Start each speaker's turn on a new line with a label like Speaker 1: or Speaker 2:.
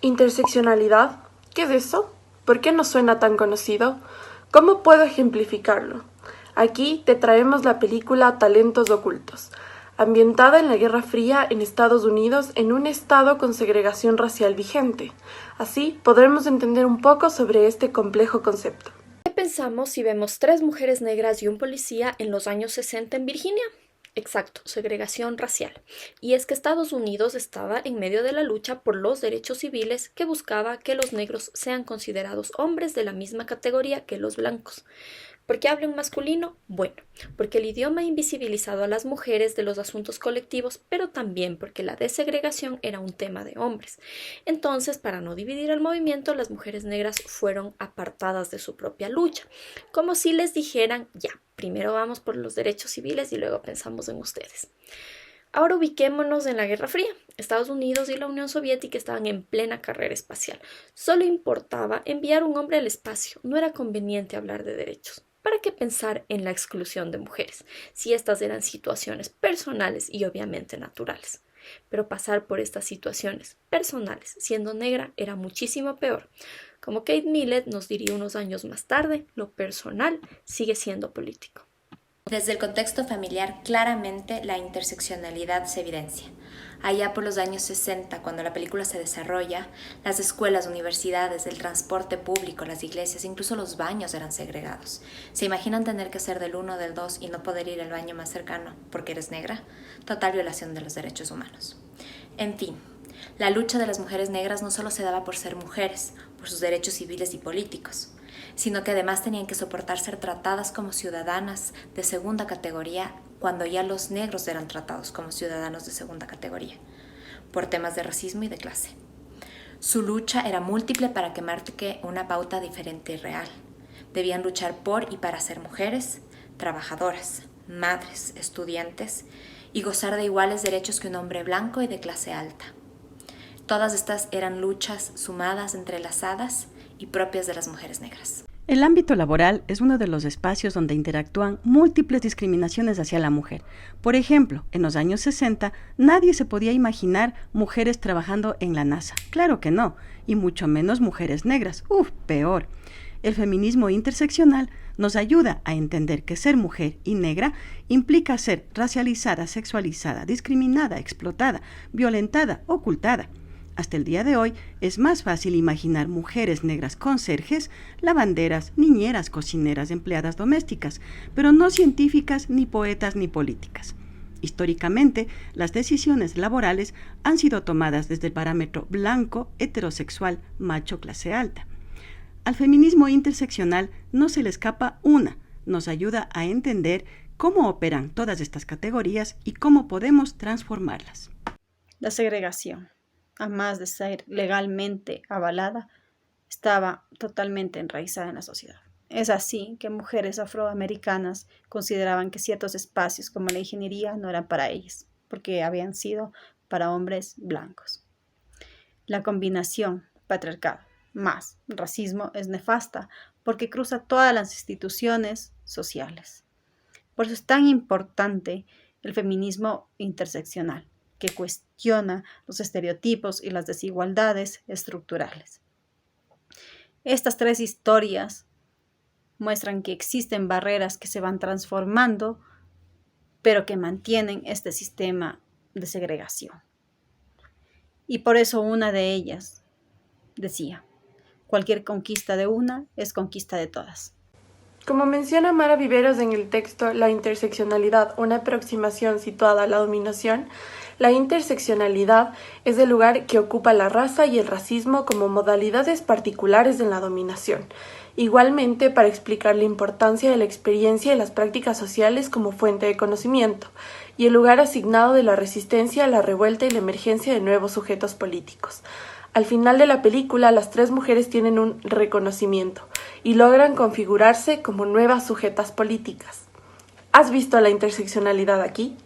Speaker 1: Interseccionalidad, ¿qué es eso? ¿Por qué no suena tan conocido? ¿Cómo puedo ejemplificarlo? Aquí te traemos la película Talentos Ocultos, ambientada en la Guerra Fría en Estados Unidos en un estado con segregación racial vigente. Así podremos entender un poco sobre este complejo concepto.
Speaker 2: ¿Qué pensamos si vemos tres mujeres negras y un policía en los años 60 en Virginia? Exacto, segregación racial. Y es que Estados Unidos estaba en medio de la lucha por los derechos civiles que buscaba que los negros sean considerados hombres de la misma categoría que los blancos. ¿Por qué hablo en masculino? Bueno, porque el idioma ha invisibilizado a las mujeres de los asuntos colectivos, pero también porque la desegregación era un tema de hombres. Entonces, para no dividir el movimiento, las mujeres negras fueron apartadas de su propia lucha, como si les dijeran, ya, primero vamos por los derechos civiles y luego pensamos en ustedes. Ahora ubiquémonos en la Guerra Fría. Estados Unidos y la Unión Soviética estaban en plena carrera espacial. Solo importaba enviar un hombre al espacio, no era conveniente hablar de derechos. ¿Para qué pensar en la exclusión de mujeres, si estas eran situaciones personales y obviamente naturales? Pero pasar por estas situaciones personales siendo negra era muchísimo peor. Como Kate Millett nos diría unos años más tarde, lo personal sigue siendo político.
Speaker 3: Desde el contexto familiar, claramente la interseccionalidad se evidencia. Allá por los años 60, cuando la película se desarrolla, las escuelas, universidades, el transporte público, las iglesias, incluso los baños eran segregados. ¿Se imaginan tener que ser del 1 o del 2 y no poder ir al baño más cercano porque eres negra? Total violación de los derechos humanos. En fin, la lucha de las mujeres negras no solo se daba por ser mujeres, por sus derechos civiles y políticos, sino que además tenían que soportar ser tratadas como ciudadanas de segunda categoría cuando ya los negros eran tratados como ciudadanos de segunda categoría, por temas de racismo y de clase. Su lucha era múltiple para que marque una pauta diferente y real. Debían luchar por y para ser mujeres, trabajadoras, madres, estudiantes y gozar de iguales derechos que un hombre blanco y de clase alta. Todas estas eran luchas sumadas, entrelazadas y propias de las mujeres negras.
Speaker 4: El ámbito laboral es uno de los espacios donde interactúan múltiples discriminaciones hacia la mujer. Por ejemplo, en los años 60, nadie se podía imaginar mujeres trabajando en la NASA. Claro que no, y mucho menos mujeres negras. Peor. El feminismo interseccional nos ayuda a entender que ser mujer y negra implica ser racializada, sexualizada, discriminada, explotada, violentada, ocultada. Hasta el día de hoy es más fácil imaginar mujeres negras conserjes, lavanderas, niñeras, cocineras, empleadas domésticas, pero no científicas, ni poetas, ni políticas. Históricamente, las decisiones laborales han sido tomadas desde el parámetro blanco, heterosexual, macho, clase alta. Al feminismo interseccional no se le escapa una, nos ayuda a entender cómo operan todas estas categorías y cómo podemos transformarlas.
Speaker 5: La segregación, a más de ser legalmente avalada, estaba totalmente enraizada en la sociedad. Es así que mujeres afroamericanas consideraban que ciertos espacios como la ingeniería no eran para ellas, porque habían sido para hombres blancos. La combinación patriarcado más racismo es nefasta porque cruza todas las instituciones sociales. Por eso es tan importante el feminismo interseccional, que cuestiona los estereotipos y las desigualdades estructurales. Estas tres historias muestran que existen barreras que se van transformando, pero que mantienen este sistema de segregación. Y por eso una de ellas decía, cualquier conquista de una es conquista de todas.
Speaker 1: Como menciona Mara Viveros en el texto La interseccionalidad, una aproximación situada a la dominación, la interseccionalidad es el lugar que ocupa la raza y el racismo como modalidades particulares en la dominación. Igualmente, para explicar la importancia de la experiencia y las prácticas sociales como fuente de conocimiento, y el lugar asignado de la resistencia, la revuelta y la emergencia de nuevos sujetos políticos. Al final de la película, las tres mujeres tienen un reconocimiento y logran configurarse como nuevas sujetas políticas. ¿Has visto la interseccionalidad aquí?